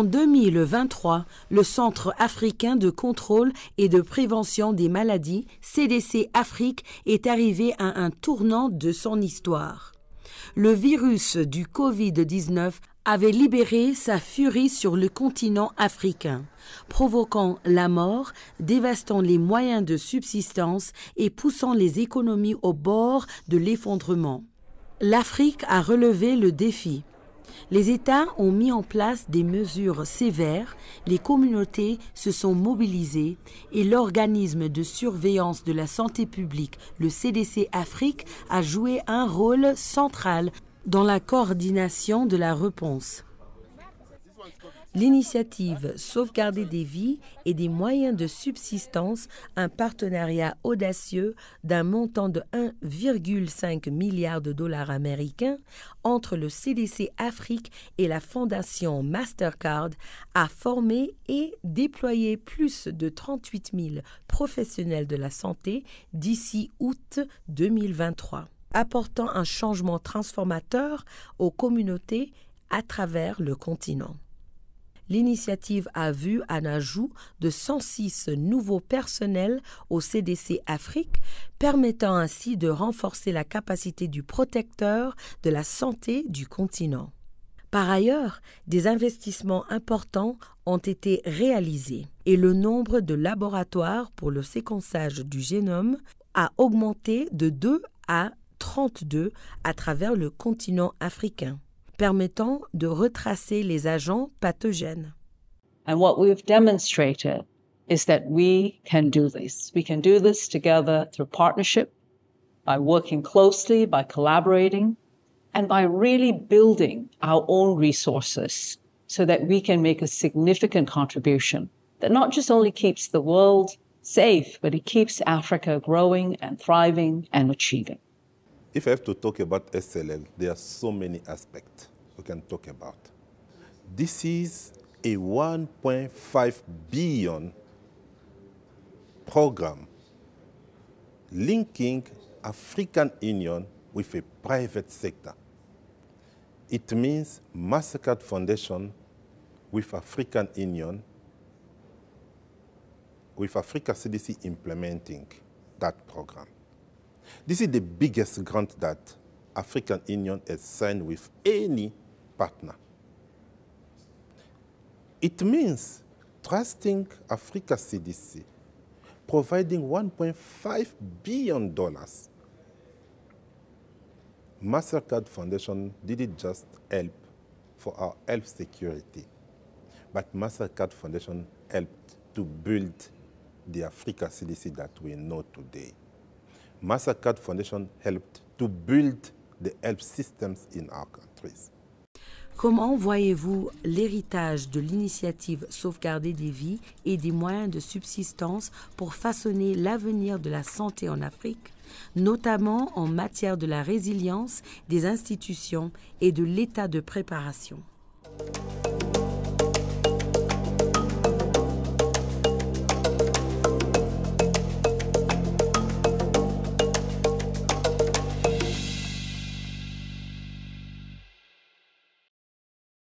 En 2023, le Centre africain de contrôle et de prévention des maladies, CDC Afrique, est arrivé à un tournant de son histoire. Le virus du Covid-19 avait libéré sa furie sur le continent africain, provoquant la mort, dévastant les moyens de subsistance et poussant les économies au bord de l'effondrement. L'Afrique a relevé le défi. Les États ont mis en place des mesures sévères, les communautés se sont mobilisées et l'organisme de surveillance de la santé publique, le CDC Afrique, a joué un rôle central dans la coordination de la réponse. L'initiative Sauvegarder des vies et des moyens de subsistance, un partenariat audacieux d'un montant de 1,5 milliard de dollars américains entre le CDC Afrique et la fondation Mastercard, a formé et déployé plus de 38 000 professionnels de la santé d'ici août 2023, apportant un changement transformateur aux communautés à travers le continent. L'initiative a vu un ajout de 106 nouveaux personnels au CDC Afrique, permettant ainsi de renforcer la capacité du protecteur de la santé du continent. Par ailleurs, des investissements importants ont été réalisés et le nombre de laboratoires pour le séquençage du génome a augmenté de 2 à 32 à travers le continent africain, permettant de retracer les agents pathogènes. And what we've demonstrated is that we can do this. We can do this together through partnership, by working closely, by collaborating, and by really building our own resources so that we can make a significant contribution that not just only keeps the world safe, but it keeps Africa growing and thriving and achieving. If I have to talk about SLL, there are so many aspects we can talk about. This is a 1.5 billion program linking African Union with a private sector. It means Mastercard Foundation with African Union, with Africa CDC implementing that program. This is the biggest grant that African Union has signed with any partner. It means trusting Africa CDC, providing $1.5 billion. Mastercard Foundation didn't just help for our health security, but Mastercard Foundation helped to build the Africa CDC that we know today. Mastercard Foundation helped to build the health systems in our countries. Comment voyez-vous l'héritage de l'initiative Sauvegarder des vies et des moyens de subsistance pour façonner l'avenir de la santé en Afrique, notamment en matière de la résilience des institutions et de l'état de préparation?